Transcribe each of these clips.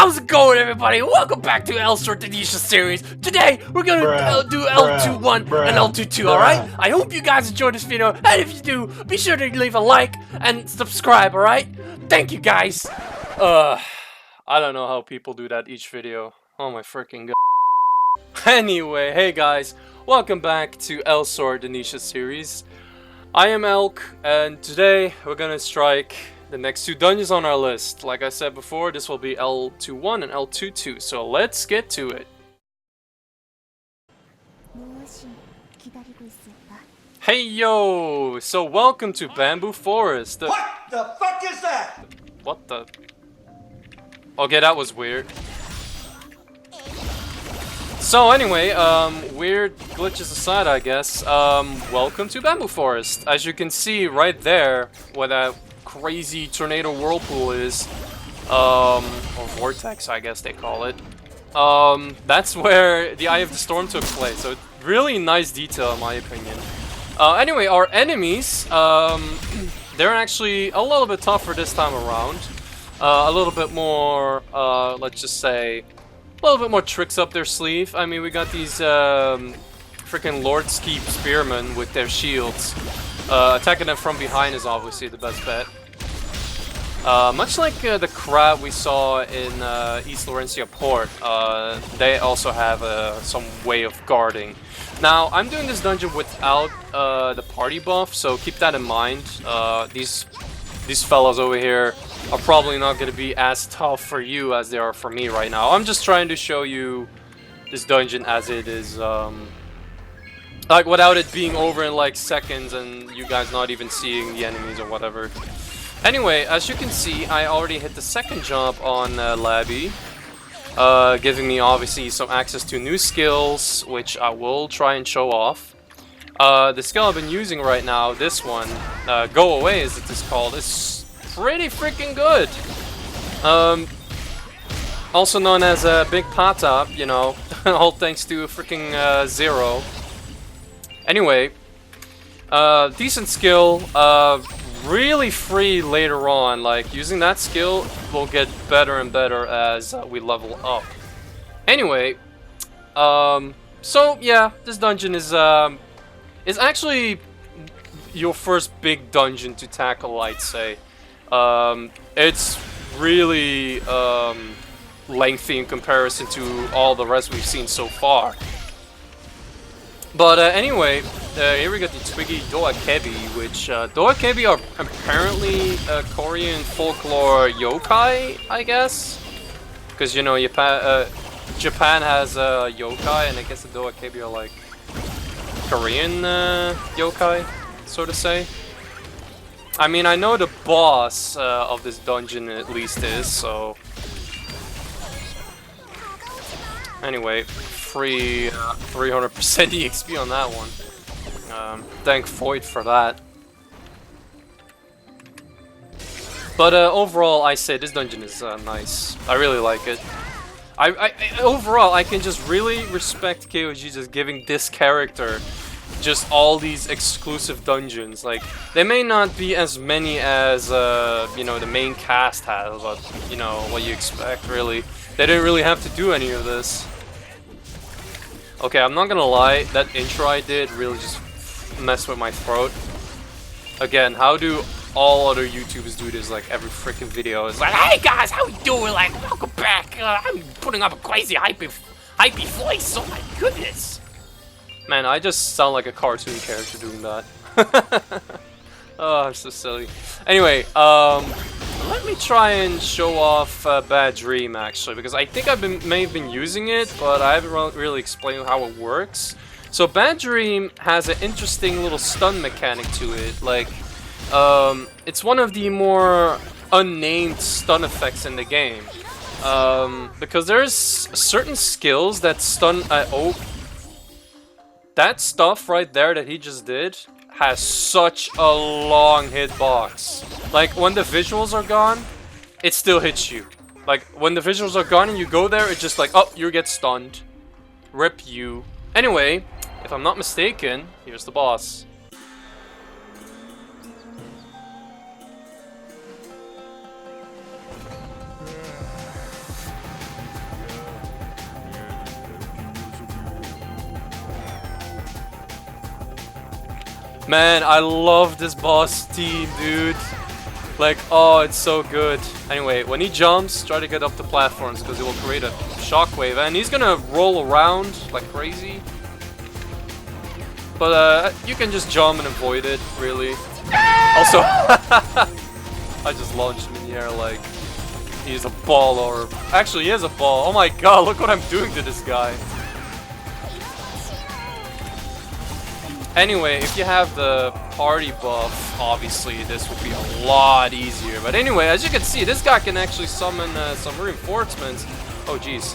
How's it going, everybody? Welcome back to Elsword the Nisha series. Today, we're gonna do L2-1 and L2-2, alright? I hope you guys enjoyed this video, and if you do, be sure to leave a like and subscribe, alright? Thank you, guys. I don't know how people do that each video. Oh my freaking god. Anyway, hey guys, welcome back to Elsword the Nisha series. I am Elk, and today we're gonna strike the next two dungeons on our list. Like I said before, this will be L2-1 and L2-2, so let's get to it. Hey yo! So welcome to Bamboo Forest. What the fuck is that? What the? Okay, that was weird. So anyway, weird glitches aside, I guess, welcome to Bamboo Forest. As you can see right there, where that crazy tornado whirlpool is, or vortex, I guess they call it, that's where the Eye of the Storm took place, so really nice detail in my opinion. Anyway, our enemies, they're actually a little bit tougher this time around, a little bit more, let's just say, a little bit more tricks up their sleeve. I mean, we got these freaking Lord Skeeved spearmen with their shields. Attacking them from behind is obviously the best bet. Much like the crab we saw in East Laurentia Port, they also have some way of guarding. Now, I'm doing this dungeon without the party buff, so keep that in mind. These fellas over here are probably not going to be as tough for you as they are for me right now. I'm just trying to show you this dungeon as it is, like without it being over in like seconds and you guys not even seeing the enemies or whatever. Anyway, as you can see, I already hit the second jump on Labby, giving me obviously some access to new skills, which I will try and show off. The skill I've been using right now, this one, Go Away as it is called, is pretty freaking good. Also known as Big Pata, you know, all thanks to freaking Zero. Anyway, decent skill, really free later on. Like, using that skill will get better and better as we level up. Anyway, so yeah, this dungeon is actually your first big dungeon to tackle, I'd say. It's really lengthy in comparison to all the rest we've seen so far. But anyway, here we got the Twiggy Doakebi, which Doakebi are apparently Korean folklore yokai, I guess. Because, you know, Japan has yokai, and I guess the Doakebi are like Korean yokai, so to say. I mean, I know the boss of this dungeon at least is, so... Anyway, free 300% EXP on that one. Thank Void for that. But overall, I say this dungeon is nice. I really like it. Overall, I can just really respect KOG just giving this character just all these exclusive dungeons. Like, they may not be as many as you know, the main cast has, but you know what you expect. Really, they didn't really have to do any of this. Okay, I'm not gonna lie, that intro I did really just messed with my throat. Again, how do all other YouTubers do this like every freaking video? It's like, hey guys, how we doing? Like, welcome back. I'm putting up a crazy hypey voice. Oh my goodness. Man, I just sound like a cartoon character doing that. Oh, I'm so silly. Anyway, let me try and show off Bad Dream, actually, because I think may have been using it, but I haven't really explained how it works. So Bad Dream has an interesting little stun mechanic to it. Like, it's one of the more unnamed stun effects in the game. Because there's certain skills that stun... oh, that stuff right there that he just did has such a long hitbox. Like, when the visuals are gone, it still hits you. Like, when the visuals are gone and you go there, it's just like, oh, you get stunned. Rip you. Anyway, if I'm not mistaken, here's the boss. Man, I love this boss team, dude. Like, oh, it's so good. Anyway, when he jumps, try to get up the platforms because it will create a shockwave. And he's gonna roll around like crazy. But you can just jump and avoid it, really. Also, I just launched him in the air like he's a ball, or actually he is a ball. Oh my god, look what I'm doing to this guy. Anyway, if you have the party buff, obviously this would be a lot easier. But anyway, as you can see, this guy can actually summon some reinforcements. Oh jeez.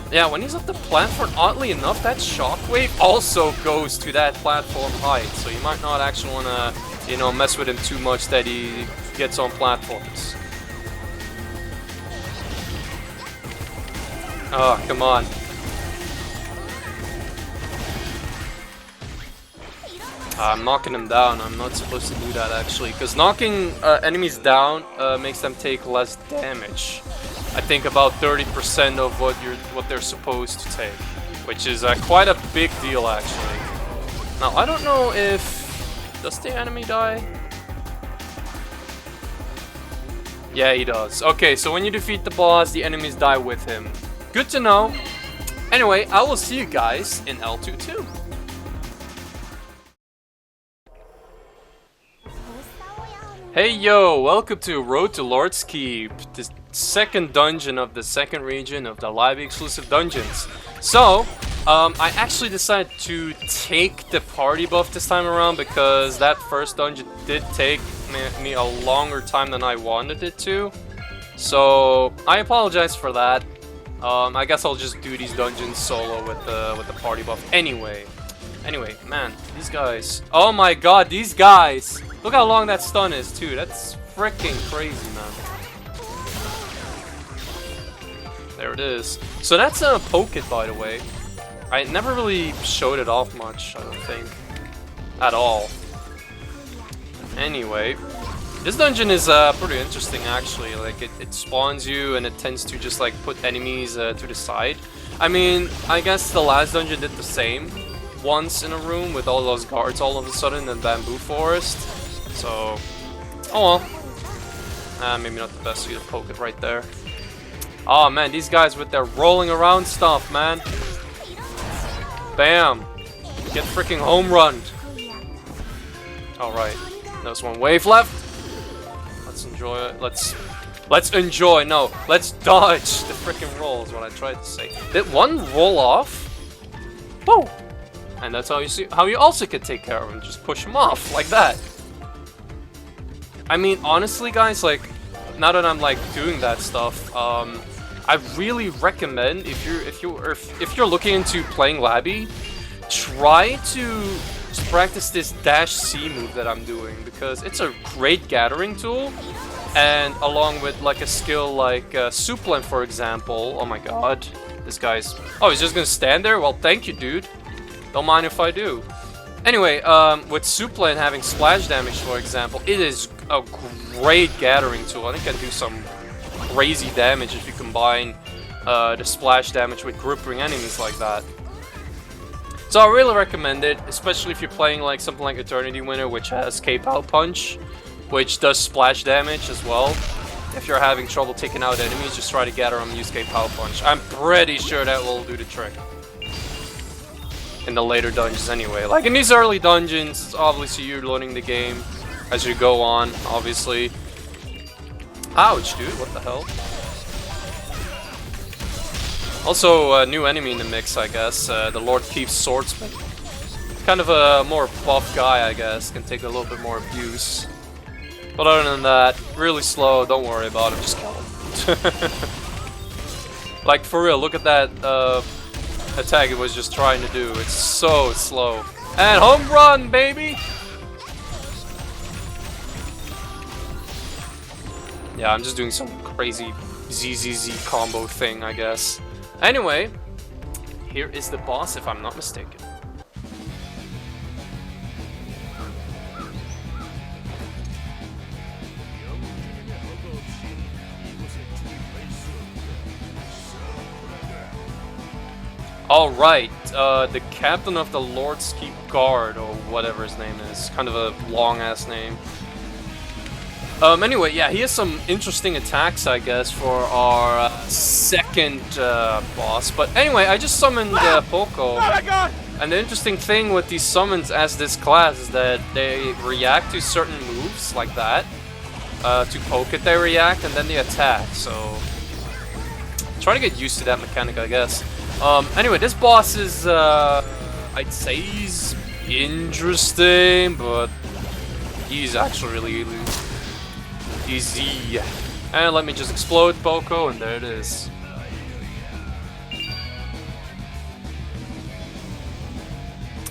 Yeah, when he's up the platform, oddly enough, that shockwave also goes to that platform height. So you might not actually want to, you know, mess with him too much that he gets on platforms. Oh, come on. I'm knocking him down. I'm not supposed to do that actually, because knocking enemies down makes them take less damage. I think about 30% of what they're supposed to take, which is quite a big deal actually. Now I don't know if does the enemy die? Yeah, he does. Okay, so when you defeat the boss, the enemies die with him. Good to know. Anyway, I will see you guys in L2-2. Hey yo, welcome to Road to Lord's Keep, the second dungeon of the second region of the live exclusive dungeons. So, I actually decided to take the party buff this time around because that first dungeon did take me a longer time than I wanted it to. So, I apologize for that. I guess I'll just do these dungeons solo with the party buff anyway. Anyway, man, these guys. Oh my god, these guys! Look how long that stun is, too. That's freaking crazy, man. There it is. So that's a poke it, by the way. I never really showed it off much, I don't think. At all. Anyway. This dungeon is pretty interesting, actually. Like, it spawns you, and it tends to just, like, put enemies to the side. I mean, I guess the last dungeon did the same. Once in a room with all those guards all of a sudden in bamboo forest. So, oh well. Maybe not the best way to poke it right there. Oh man, these guys with their rolling around stuff, man. Bam. Get freaking home run. Alright. There's one wave left. Let's enjoy it. Let's enjoy. No, let's dodge the freaking roll is what I tried to say. Did one roll off? Whoa. And that's how you also can take care of him. Just push him off like that. I mean, honestly, guys, like, now that I'm like doing that stuff, I really recommend if you're looking into playing Labby, try to practice this dash C move that I'm doing because it's a great gathering tool, and along with like a skill like Suplen, for example. Oh my god, this guy's. Oh, he's just gonna stand there. Well, thank you, dude. Don't mind if I do. Anyway, with Suplen having splash damage, for example, it is a great gathering tool. I think it can do some crazy damage if you combine the splash damage with grouping enemies like that. So I really recommend it, especially if you're playing like something like Eternity Winter, which has K-Pow Punch, which does splash damage as well. If you're having trouble taking out enemies, just try to gather them and use K-Pow Punch. I'm pretty sure that will do the trick. In the later dungeons anyway. Like in these early dungeons, it's obviously you're learning the game as you go on, obviously. Ouch, dude, what the hell? Also, a new enemy in the mix, I guess. The Lord Keep's Swordsman. Kind of a more buff guy, I guess. Can take a little bit more abuse. But other than that, really slow. Don't worry about him, just kill him. Like, for real, look at that attack it was just trying to do. It's so slow. And home run, baby! Yeah, I'm just doing some crazy ZZZ combo thing, I guess. Anyway, here is the boss, if I'm not mistaken. Alright, the captain of the Lord's Keep Guard, or whatever his name is. Kind of a long-ass name. Anyway, yeah, he has some interesting attacks, I guess, for our second boss. But anyway, I just summoned Poco. Oh my god! And the interesting thing with these summons as this class is that they react to certain moves, like that. To poke it, they react, and then they attack, so... Trying to get used to that mechanic, I guess. Anyway, this boss is, I'd say he's interesting, but he's actually really easy. And let me just explode Poco, and there it is.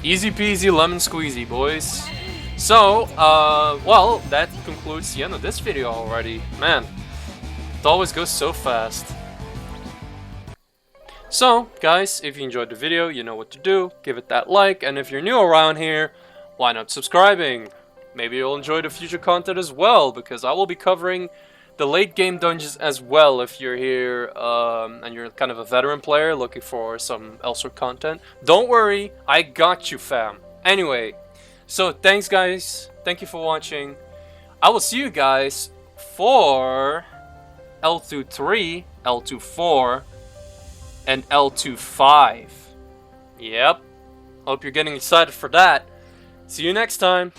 Easy peasy lemon squeezy, boys. So, well, that concludes the end of this video already. Man, it always goes so fast. So, guys, if you enjoyed the video, you know what to do. Give it that like, and if you're new around here, why not subscribing? Maybe you'll enjoy the future content as well, because I will be covering the late game dungeons as well if you're here and you're kind of a veteran player looking for some Elsword content. Don't worry, I got you, fam. Anyway, so thanks guys, thank you for watching. I will see you guys for L2-3, L2-4, and L2-5. Yep, hope you're getting excited for that. See you next time.